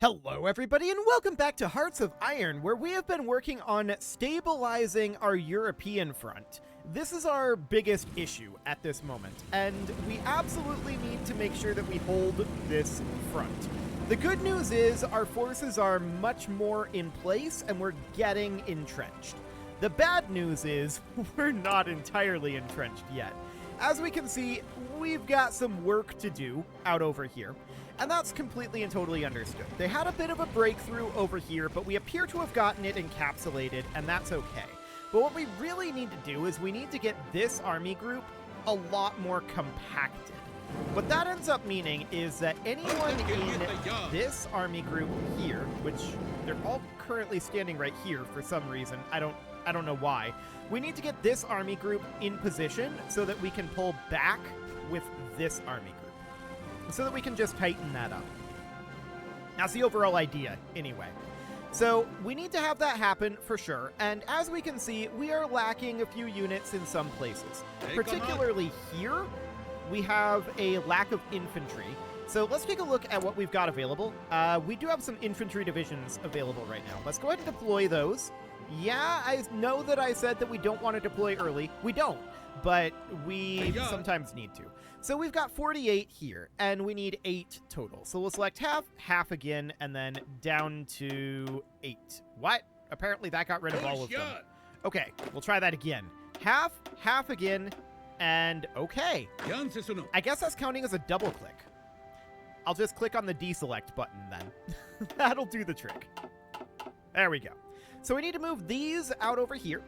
Hello everybody and welcome back to Hearts of Iron, where we have been working on stabilizing our European front. This is our biggest issue at this moment, and we absolutely need to make sure that we hold this front. The good news is our forces are much more in place and we're getting entrenched. The bad news is we're not entirely entrenched yet. As we can see, we've got some work to do out over here. And that's completely and totally understood. They had a bit of a breakthrough over here, but we appear to have gotten it encapsulated, and that's okay. But what we really need to do is we need to get this army group a lot more compacted. What that ends up meaning is that anyone in this army group here, which they're all currently standing right here for some reason, I don't know why, we need to get this army group in position so that we can pull back with this army group. So that we can just tighten that up. That's the overall idea, anyway. So, we need to have that happen for sure, and as we can see, we are lacking a few units in some places. Particularly here, we have a lack of infantry. So let's take a look at what we've got available. We do have some infantry divisions available right now. Let's go ahead and deploy those. Yeah, I know that I said that we don't want to deploy early. We don't, but we sometimes need to. So we've got 48 here, and we need 8 total. So we'll select half, half again, and then down to 8. What? Apparently that got rid of all of them. Okay, we'll try that again. Half, half again, and okay. I guess that's counting as a double click. I'll just click on the deselect button then. That'll do the trick. There we go. So we need to move these out over here.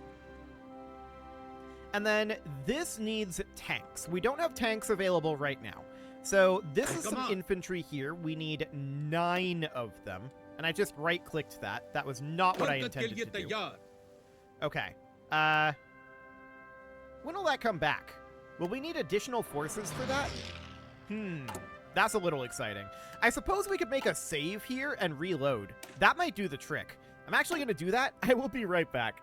And then this needs tanks. We don't have tanks available right now. So this is some infantry here. We need 9 of them. And I just right-clicked that. That was not what I intended to do. Okay. When will that come back? Will we need additional forces for that? That's a little exciting. I suppose we could make a save here and reload. That might do the trick. I'm actually going to do that. I will be right back.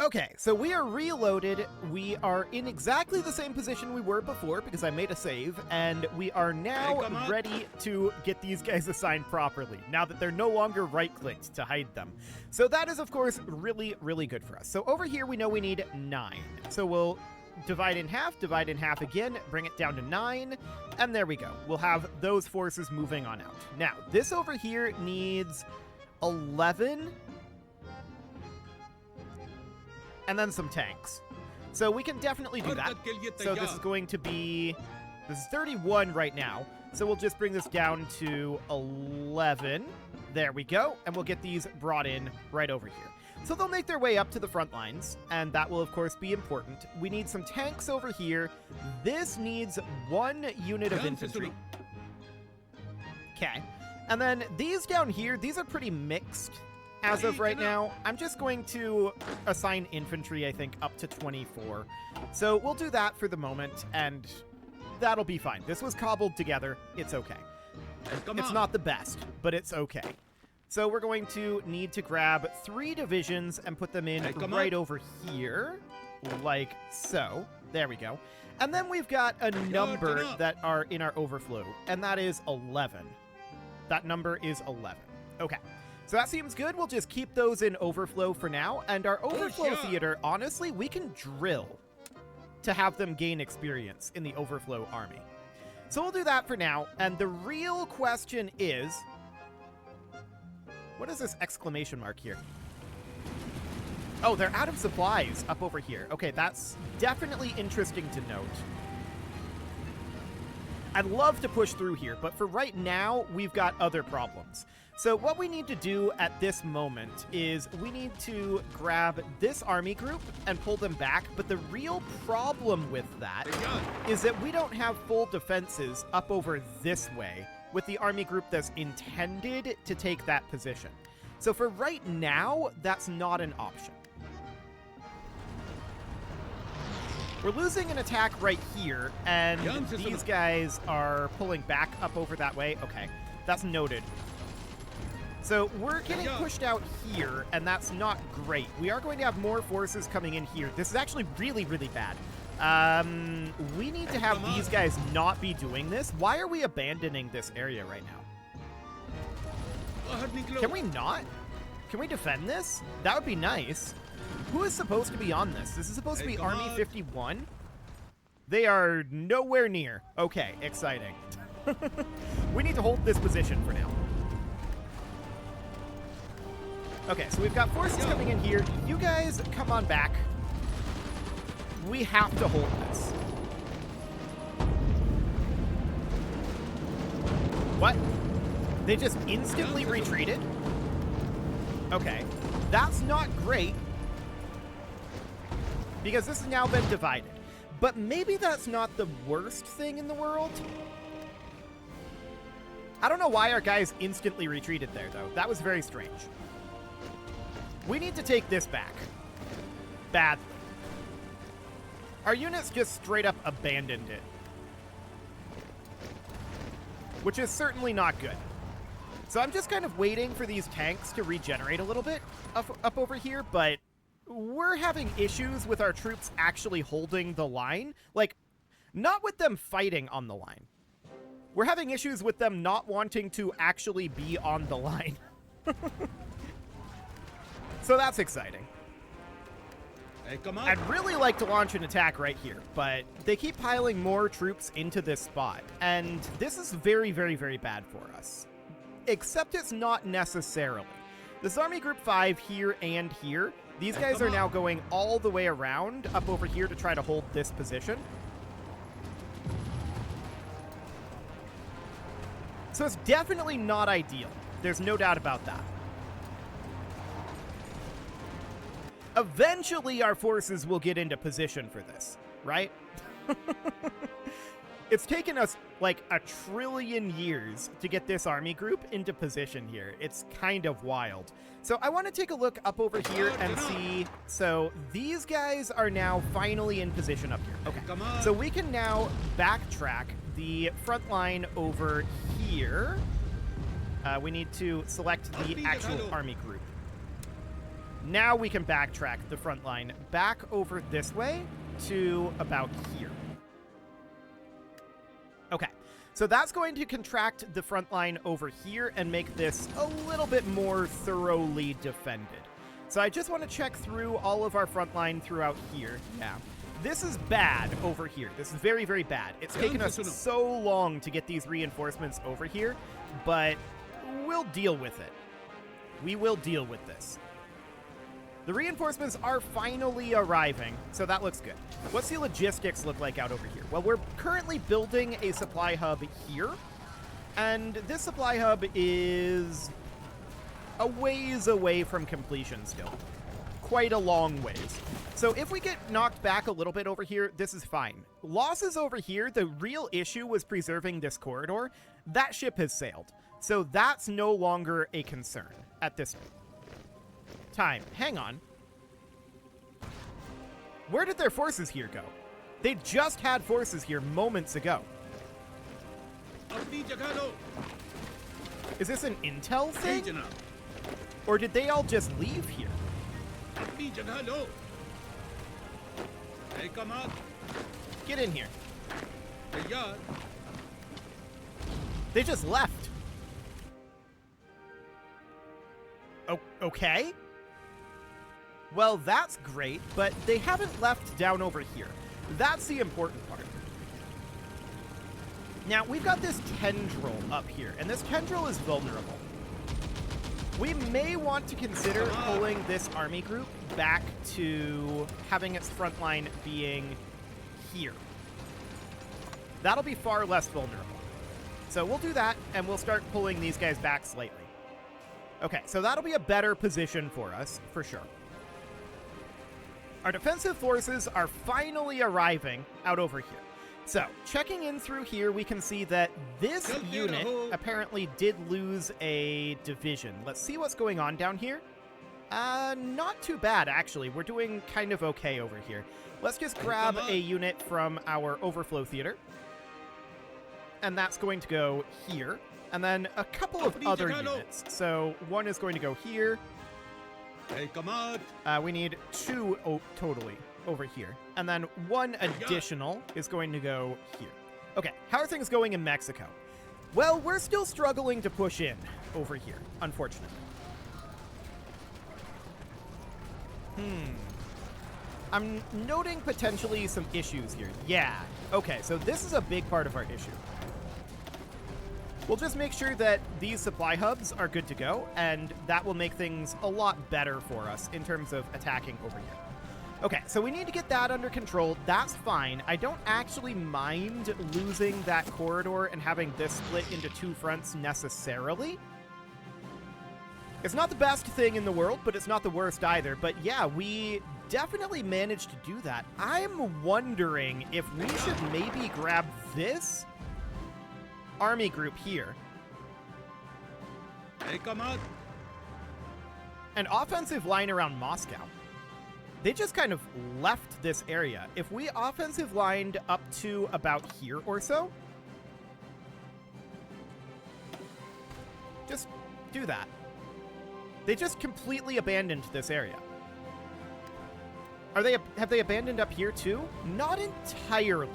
Okay, so we are reloaded. We are in exactly the same position we were before because I made a save, and we are now ready to get these guys assigned properly, now that they're no longer right-clicked to hide them. So that is, of course, really, really good for us. So over here, we know we need 9. So we'll divide in half again, bring it down to 9, and there we go. We'll have those forces moving on out. Now, this over here needs 11... and then some tanks. So we can definitely do that. So this is going to be... this is 31 right now. So we'll just bring this down to 11. There we go. And we'll get these brought in right over here. So they'll make their way up to the front lines, and that will, of course, be important. We need some tanks over here. This needs 1 unit of infantry. Okay. And then these down here, these are pretty mixed. As of right now, I'm just going to assign infantry, I think, up to 24. So we'll do that for the moment, and that'll be fine. This was cobbled together. It's okay. It's not the best, but it's okay. So we're going to need to grab 3 divisions and put them in right over here, like so. There we go. And then we've got a number that are in our overflow, and that is 11. That number is 11. Okay. So that seems good. We'll just keep those in overflow for now. And our overflow theater, honestly, we can drill to have them gain experience in the overflow army. So we'll do that for now. And the real question is, what is this exclamation mark here? Oh, they're out of supplies up over here. Okay, that's definitely interesting to note. I'd love to push through here, but for right now, we've got other problems. So what we need to do at this moment is we need to grab this army group and pull them back, but the real problem with that is that we don't have full defenses up over this way with the army group that's intended to take that position. So for right now, that's not an option. We're losing an attack right here, and these guys are pulling back up over that way. Okay, that's noted. So we're getting pushed out here, and that's not great. We are going to have more forces coming in here. This is actually really, really bad. We need to have these guys not be doing this. Why are we abandoning this area right now? Can we not? Can we defend this? That would be nice. Who is supposed to be on this? This is supposed to be Army 51? They are nowhere near. Okay, exciting. We need to hold this position for now. Okay, so we've got forces coming in here. You guys come on back. We have to hold this. What? They just instantly retreated? Okay, that's not great, because this has now been divided. But maybe that's not the worst thing in the world. I don't know why our guys instantly retreated there, though. That was very strange. We need to take this back. Badly. Our units just straight up abandoned it, which is certainly not good. So I'm just kind of waiting for these tanks to regenerate a little bit up over here, but we're having issues with our troops actually holding the line. Like, not with them fighting on the line. We're having issues with them not wanting to actually be on the line. So that's exciting. Hey, come on. I'd really like to launch an attack right here, but they keep piling more troops into this spot, and this is very, very, very bad for us. Except it's not necessarily. This is Army Group 5 here and here. These guys are now going all the way around up over here to try to hold this position. So it's definitely not ideal. There's no doubt about that. Eventually, our forces will get into position for this, right? It's taken us like 1 trillion years to get this army group into position here. It's kind of wild. So I want to take a look up over here and see. So these guys are now finally in position up here. Okay, so we can now backtrack the front line over here. We need to select the actual army group. Now we can backtrack the front line back over this way to about here. Okay, so that's going to contract the front line over here and make this a little bit more thoroughly defended. So I just want to check through all of our front line throughout here. Yeah, this is bad over here. This is very, very bad. It's taken us so long to get these reinforcements over here, but we'll deal with it. We will deal with this. The reinforcements are finally arriving, so that looks good. What's the logistics look like out over here? Well, we're currently building a supply hub here, and this supply hub is a ways away from completion still. Quite a long ways. So if we get knocked back a little bit over here, this is fine. Losses over here, the real issue was preserving this corridor. That ship has sailed, so that's no longer a concern at this time. Hang on. Where did their forces here go? They just had forces here moments ago. Is this an intel thing? Or did they all just leave here? Get in here. They just left. Oh, okay. Well, that's great, but they haven't left down over here. That's the important part. Now, we've got this tendril up here, and this tendril is vulnerable. We may want to consider pulling this army group back to having its front line being here. That'll be far less vulnerable. So we'll do that, and we'll start pulling these guys back slightly. Okay, so that'll be a better position for us, for sure. Our defensive forces are finally arriving out over here. So, checking in through here, we can see that this unit apparently did lose a division. Let's see what's going on down here. Not too bad, actually. We're doing kind of okay over here. Let's just grab a unit from our overflow theater. And that's going to go here. And then a couple of other units. So, one is going to go here. Hey, come on. We need 2 totally over here. And then 1 additional is going to go here. Okay, how are things going in Mexico? Well, we're still struggling to push in. over here, unfortunately. I'm noting potentially some issues here. Yeah. Okay, so this is a big part of our issue. We'll just make sure that these supply hubs are good to go, and that will make things a lot better for us in terms of attacking over here. Okay, so we need to get that under control. That's fine. I don't actually mind losing that corridor and having this split into two fronts necessarily. It's not the best thing in the world, but it's not the worst either. But yeah, we definitely managed to do that. I'm wondering if we should maybe grab this army group here. Hey, come out. An offensive line around Moscow. They just kind of left this area. If we offensive lined up to about here or so, just do that. They just completely abandoned this area. Have they abandoned up here too? Not entirely,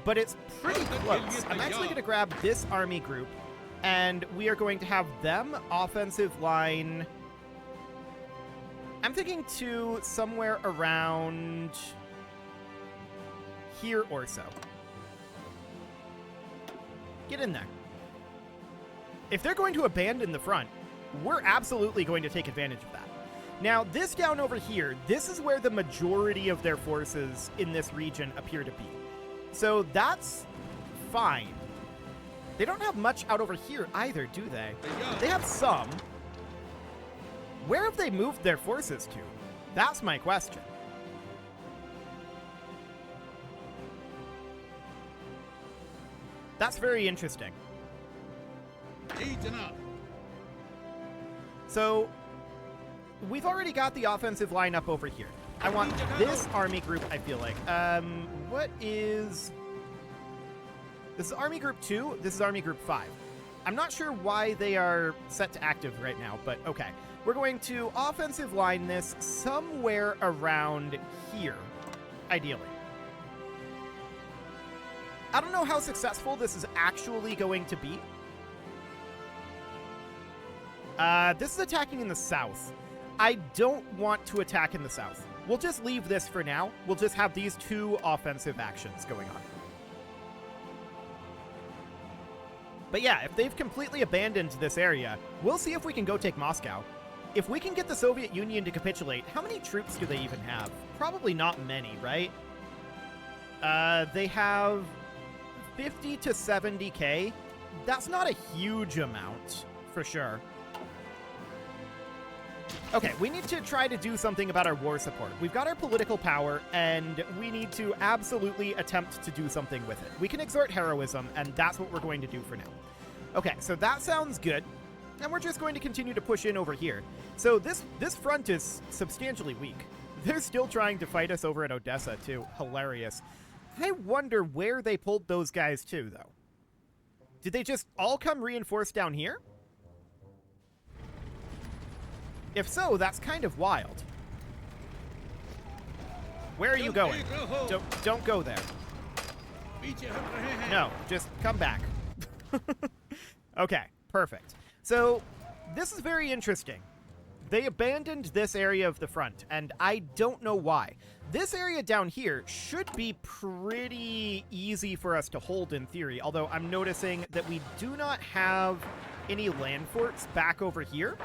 but it's pretty close. I'm actually going to grab this army group, and we are going to have them offensive line. I'm thinking to somewhere around here or so. Get in there. If they're going to abandon the front, we're absolutely going to take advantage of that. Now, this down over here, this is where the majority of their forces in this region appear to be. So that's fine. They don't have much out over here either, do they? They have some. Where have they moved their forces to? That's my question. That's very interesting. So, we've already got the offensive line up over here. I want this army group, I feel like. What is... This is Army Group 2. This is Army Group 5. I'm not sure why they are set to active right now, but okay. We're going to offensive line this somewhere around here, ideally. I don't know how successful this is actually going to be. This is attacking in the south. I don't want to attack in the south. We'll just leave this for now. We'll just have these two offensive actions going on. But yeah, if they've completely abandoned this area, we'll see if we can go take Moscow. If we can get the Soviet Union to capitulate, how many troops do they even have? Probably not many, right? They have 50 to 70k. That's not a huge amount, for sure. Okay, we need to try to do something about our war support. We've got our political power, and we need to absolutely attempt to do something with it. We can exert heroism, and that's what we're going to do for now. Okay, so that sounds good. And we're just going to continue to push in over here. So this front is substantially weak. They're still trying to fight us over at Odessa, too. Hilarious. I wonder where they pulled those guys to, though. Did they just all come reinforced down here? If so, that's kind of wild. Where are you going? Don't go there. No, just come back. Okay, perfect. So, this is very interesting. They abandoned this area of the front, and I don't know why. This area down here should be pretty easy for us to hold in theory, although I'm noticing that we do not have any land forts back over here.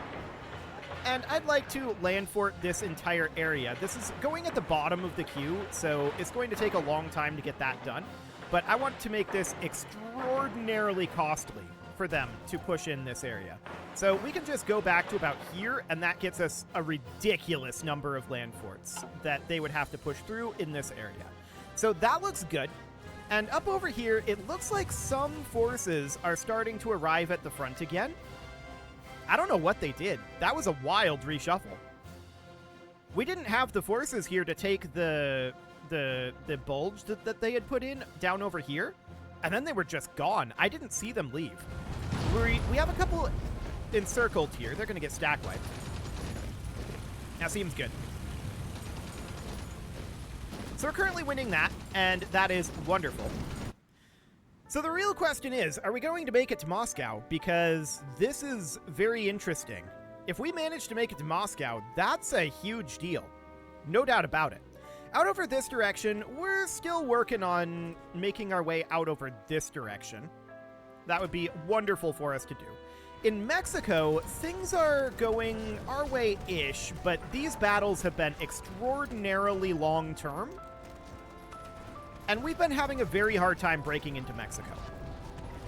And I'd like to land fort this entire area. This is going at the bottom of the queue, so it's going to take a long time to get that done. But I want to make this extraordinarily costly for them to push in this area. So we can just go back to about here, and that gets us a ridiculous number of land forts that they would have to push through in this area. So that looks good. And up over here, it looks like some forces are starting to arrive at the front again. I don't know what they did. That was a wild reshuffle. We didn't have the forces here to take the bulge that they had put in down over here, and then they were just gone. I didn't see them leave. We have a couple encircled here. They're going to get stack wiped. That seems good. So we're currently winning that, and that is wonderful. So the real question is, are we going to make it to Moscow? Because this is very interesting. If we manage to make it to Moscow, that's a huge deal. No doubt about it. Out over this direction, we're still working on making our way out over this direction. That would be wonderful for us to do. In Mexico, things are going our way-ish, but these battles have been extraordinarily long-term. And we've been having a very hard time breaking into Mexico.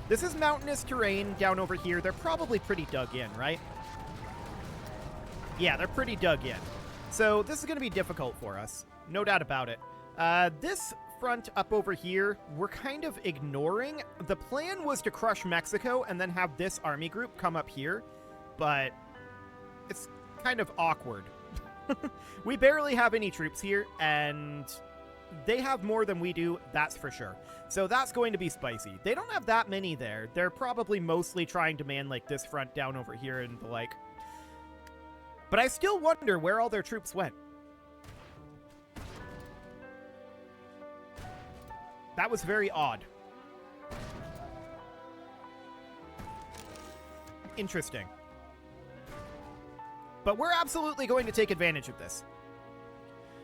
This is mountainous terrain down over here. They're probably pretty dug in, right? Yeah, they're pretty dug in. So this is going to be difficult for us. No doubt about it. This front up over here, we're kind of ignoring. The plan was to crush Mexico and then have this army group come up here, but it's kind of awkward. We barely have any troops here, and they have more than we do, that's for sure. So that's going to be spicy. They don't have that many there. They're probably mostly trying to man like this front down over here and the like. But I still wonder where all their troops went. That was very odd. Interesting. But we're absolutely going to take advantage of this.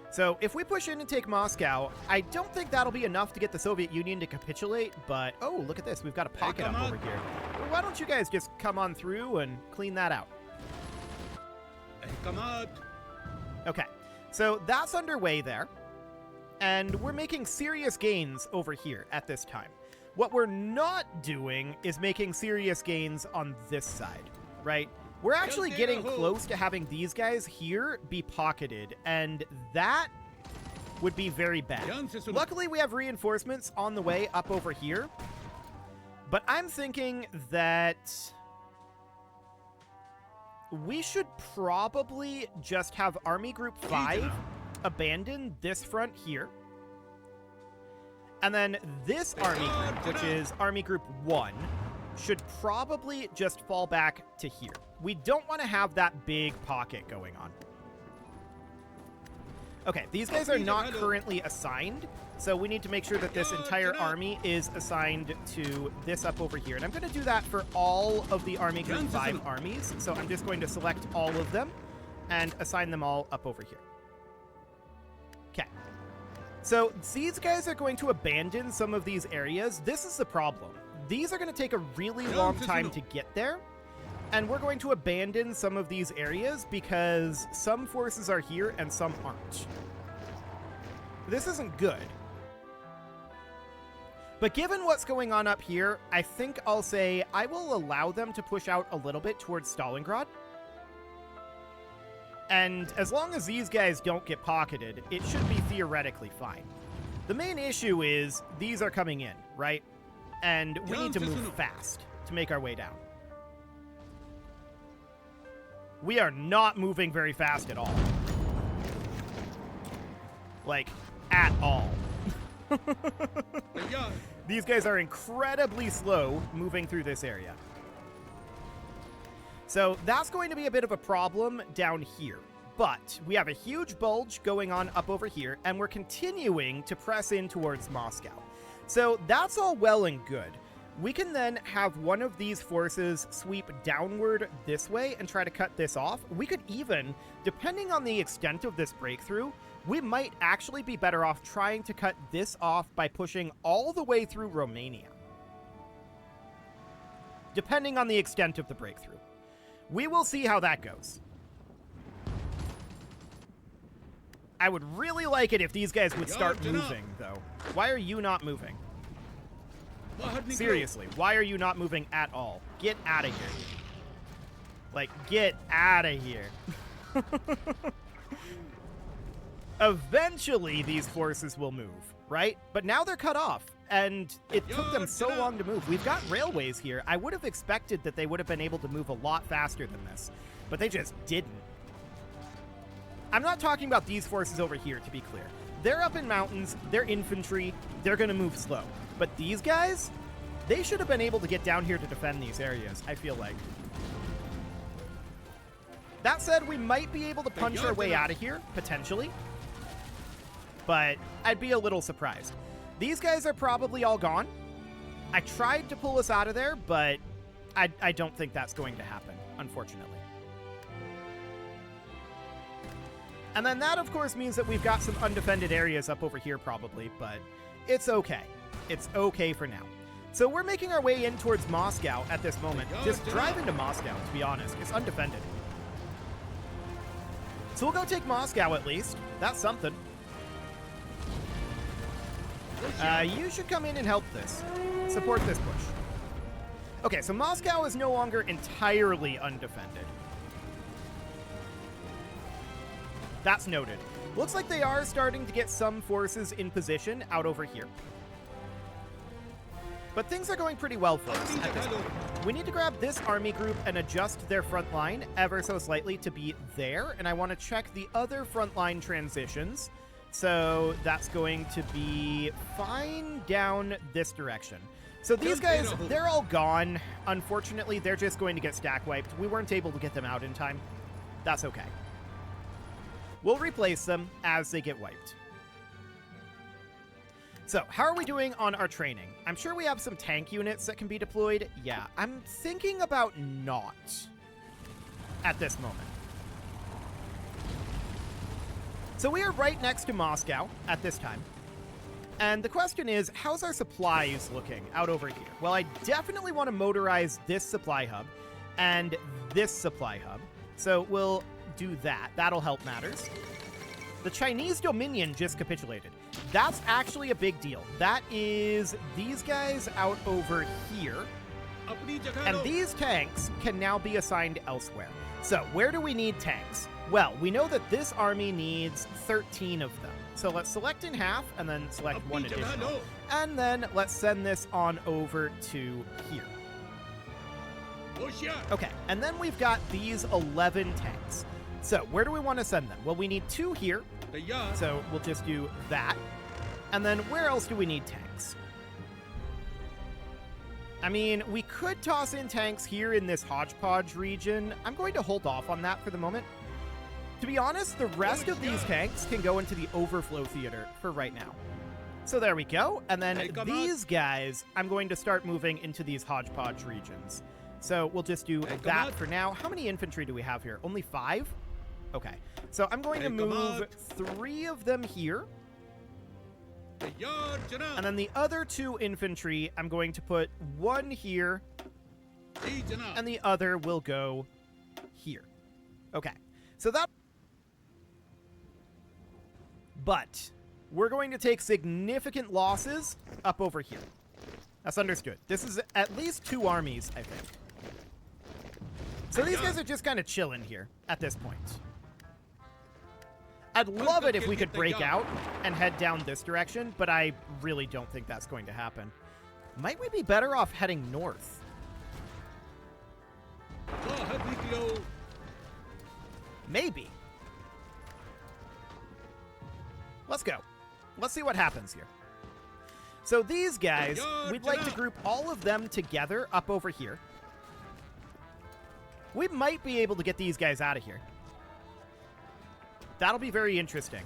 So if we push in and take Moscow, I don't think that'll be enough to get the Soviet Union to capitulate, but oh, look at this. We've got a pocket up over here. Why don't you guys just come on through and clean that out? Come on. Okay, so that's underway there. And we're making serious gains over here at this time. What we're not doing is making serious gains on this side, right? We're actually getting close to having these guys here be pocketed, and that would be very bad. Luckily, we have reinforcements on the way up over here, but I'm thinking that we should probably just have Army Group 5 abandon this front here. And then this Army Group, which is Army Group 1, should probably just fall back to here. We don't want to have that big pocket going on. Okay, these guys are not currently assigned, so we need to make sure that this entire army is assigned to this up over here. And I'm going to do that for all of the Army Group 5 armies. So I'm just going to select all of them and assign them all up over here. Okay. So these guys are going to abandon some of these areas. This is the problem. These are going to take a really long time to get there. And we're going to abandon some of these areas because some forces are here and some aren't. This isn't good. But given what's going on up here, I think I'll say I will allow them to push out a little bit towards Stalingrad. And as long as these guys don't get pocketed, it should be theoretically fine. The main issue is these are coming in, right? And we need to move fast to make our way down. We are not moving very fast at all. Like, at all. These guys are incredibly slow moving through this area. So that's going to be a bit of a problem down here. But we have a huge bulge going on up over here, and we're continuing to press in towards Moscow. So that's all well and good. We can then have one of these forces sweep downward this way and try to cut this off. We could even, depending on the extent of this breakthrough, we might actually be better off trying to cut this off by pushing all the way through Romania. Depending on the extent of the breakthrough. We will see how that goes. I would really like it if these guys would start moving, though. Why are you not moving? Seriously, why are you not moving at all? Get out of here. Like, get out of here. Eventually, these forces will move, right? But now they're cut off, and it took them so long to move. We've got railways here. I would have expected that they would have been able to move a lot faster than this, but they just didn't. I'm not talking about these forces over here, to be clear. They're up in mountains, they're infantry, they're going to move slow. But these guys, they should have been able to get down here to defend these areas, I feel like. That said, we might be able to punch our way out of here, potentially. But I'd be a little surprised. These guys are probably all gone. I tried to pull us out of there, but I don't think that's going to happen, unfortunately. And then that, of course, means that we've got some undefended areas up over here probably, but it's okay. It's okay for now. So we're making our way in towards Moscow at this moment. Just drive into Moscow, to be honest. It's undefended. So we'll go take Moscow at least. That's something. You should come in and help this. Support this push. Okay, so Moscow is no longer entirely undefended. That's noted. Looks like they are starting to get some forces in position out over here. But things are going pretty well for us at this point. We need to grab this army group and adjust their front line ever so slightly to be there. And I want to check the other front line transitions. So that's going to be fine down this direction. So these guys, they're all gone. Unfortunately, they're just going to get stack wiped. We weren't able to get them out in time. That's okay. We'll replace them as they get wiped. So, how are we doing on our training? I'm sure we have some tank units that can be deployed. Yeah, I'm thinking about not at this moment. So we are right next to Moscow at this time. And the question is, how's our supplies looking out over here? Well, I definitely want to motorize this supply hub and this supply hub. So we'll do that. That'll help matters. The Chinese Dominion just capitulated. That's actually a big deal. That is these guys out over here. And these tanks can now be assigned elsewhere. So where do we need tanks? Well, we know that this army needs 13 of them. So let's select in half and then select one additional. And then let's send this on over to here. Okay, and then we've got these 11 tanks. So where do we want to send them? Well, we need 2 here. So we'll just do that. And then where else do we need tanks? I mean, we could toss in tanks here in this hodgepodge region. I'm going to hold off on that for the moment. To be honest, the rest of these tanks can go into the overflow theater for right now. So there we go. And then these guys, I'm going to start moving into these hodgepodge regions. So we'll just do that for now. How many infantry do we have here? Only 5? Okay. So I'm going to move 3 of them here. And then the other 2 infantry, I'm going to put 1 here. And the other will go here. Okay. So that... But we're going to take significant losses up over here. That's understood. This is at least 2 armies, I think. So these guys are just kind of chilling here at this point. I'd love it if we could break out and head down this direction, but I really don't think that's going to happen. Might we be better off heading north? Maybe. Let's go. Let's see what happens here. So these guys, we'd like to group all of them together up over here. We might be able to get these guys out of here. That'll be very interesting.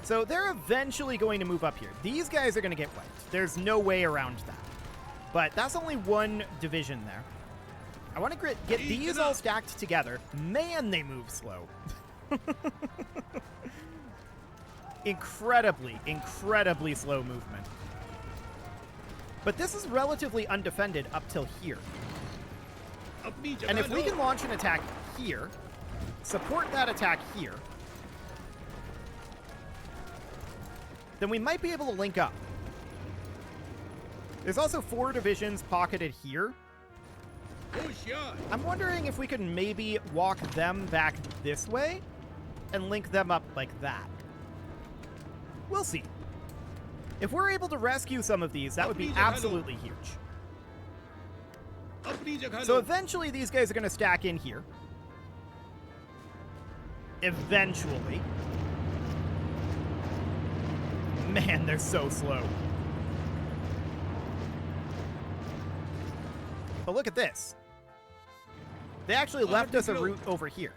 So they're eventually going to move up here. These guys are going to get wiped. There's no way around that. But that's only 1 division there. I want to get these all stacked together. Man, they move slow. Incredibly slow movement. But this is relatively undefended up till here. And if we can launch an attack here, support that attack here, then we might be able to link up. There's also 4 divisions pocketed here. I'm wondering if we could maybe walk them back this way and link them up like that. We'll see. If we're able to rescue some of these, that would be absolutely huge. So eventually these guys are going to stack in here. Eventually. Man, they're so slow. But look at this. They actually left us a route over here.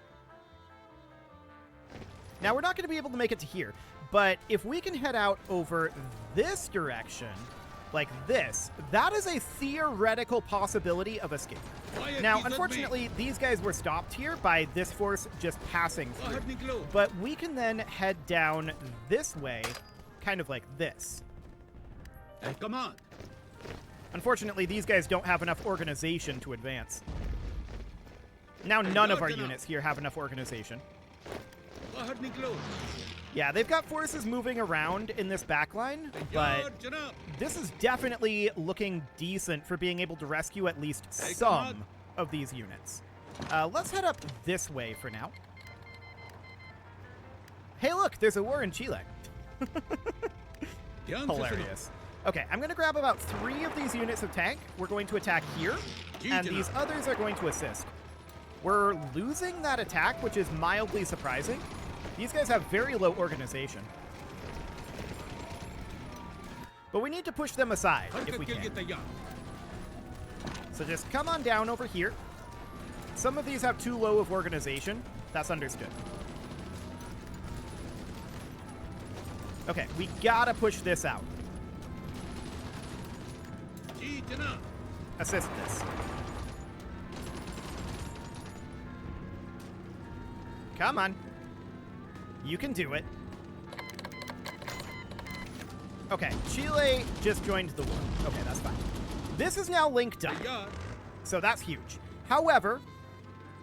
Now, we're not going to be able to make it to here. But if we can head out over this direction, like this, that is a theoretical possibility of escape. Now, unfortunately, these guys were stopped here by this force just passing through. But we can then head down this way, kind of like this. Hey, come on. Unfortunately, these guys don't have enough organization to advance. Now none of our units here have enough organization. Yeah, they've got forces moving around in this backline, but this is definitely looking decent for being able to rescue at least some of these units. Let's head up this way for now. Hey, look, there's a war in Chile. Hilarious. Okay, I'm going to grab about 3 of these units of tank. We're going to attack here, and these others are going to assist. We're losing that attack, which is mildly surprising. These guys have very low organization. But we need to push them aside if we can. So just come on down over here. Some of these have too low of organization. That's understood. Okay, we gotta push this out. Assist this. Come on. You can do it. Okay, Chile just joined the war. Okay, that's fine. This is now linked up, so that's huge. However,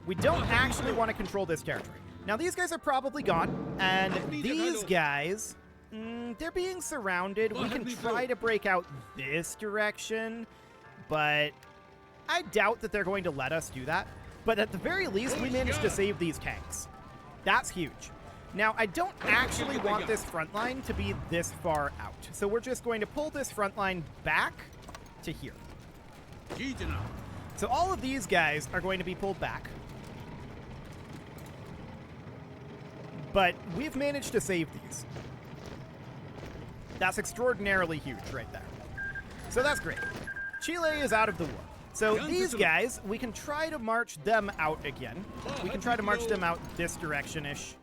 we don't actually want to control this territory. Now, these guys are probably gone, and these guys, they're being surrounded. We can try to break out this direction, but I doubt that they're going to let us do that. But at the very least, we managed to save these tanks. That's huge. Now, I don't actually want this front line to be this far out, so we're just going to pull this front line back to here. So all of these guys are going to be pulled back. But we've managed to save these. That's extraordinarily huge right there. So that's great. Chile is out of the war. So these guys, we can try to march them out again. We can try to march them out this direction-ish.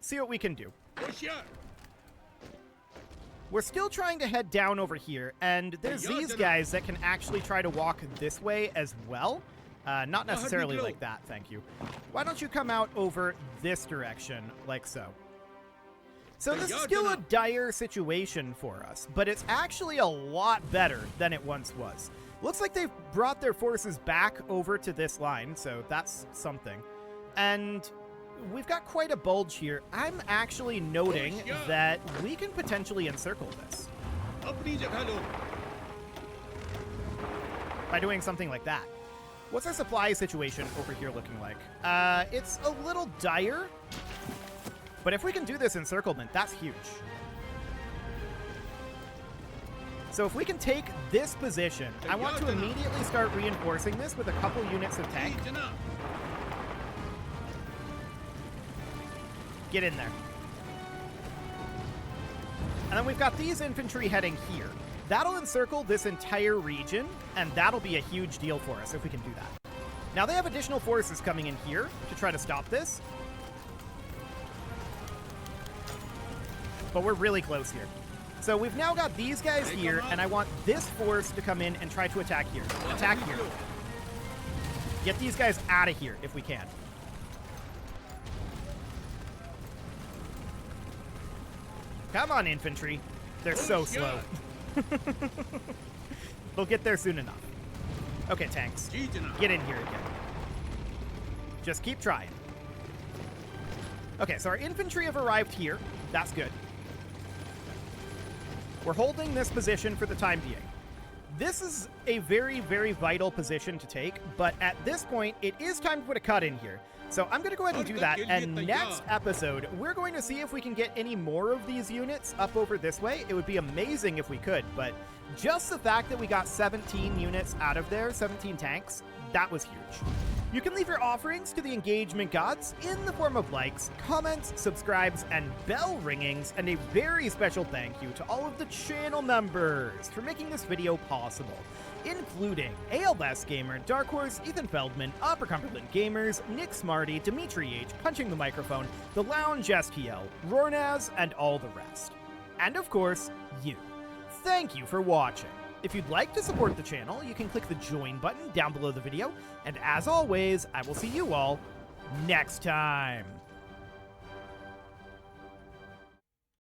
See what we can do. We're still trying to head down over here, and there's these guys that can actually try to walk this way as well. Not necessarily like that, thank you. Why don't you come out over this direction, like so. So this is still a dire situation for us, but it's actually a lot better than it once was. Looks like they've brought their forces back over to this line, so that's something. And we've got quite a bulge here. I'm actually noting that we can potentially encircle this by doing something like that. What's our supply situation over here looking like? It's a little dire, but if we can do this encirclement, that's huge. So if we can take this position, I want to immediately start reinforcing this with a couple units of tank. Get in there. And then we've got these infantry heading here. That'll encircle this entire region, and that'll be a huge deal for us if we can do that. Now they have additional forces coming in here to try to stop this. But we're really close here. So we've now got these guys here, and I want this force to come in and try to attack here. Attack here. Get these guys out of here if we can. Come on, infantry. They're so slow. They'll get there soon enough. Okay, tanks. Get in here again. Just keep trying. Okay, so our infantry have arrived here. That's good. We're holding this position for the time being. This is a very, very vital position to take, but at this point, it is time to put a cut in here. So I'm going to go ahead and do that, and next episode, we're going to see if we can get any more of these units up over this way. It would be amazing if we could, but just the fact that we got 17 units out of there, 17 tanks, that was huge. You can leave your offerings to the engagement gods in the form of likes, comments, subscribes, and bell ringings, and a very special thank you to all of the channel members for making this video possible. including ALS Gamer, Dark Horse, Ethan Feldman, Upper Cumberland Gamers, Nick Smarty, Dimitri H, Punching the Microphone, The Lounge STL, Rornaz, and all the rest. And of course, you. Thank you for watching. If you'd like to support the channel, you can click the join button down below the video, and as always, I will see you all next time.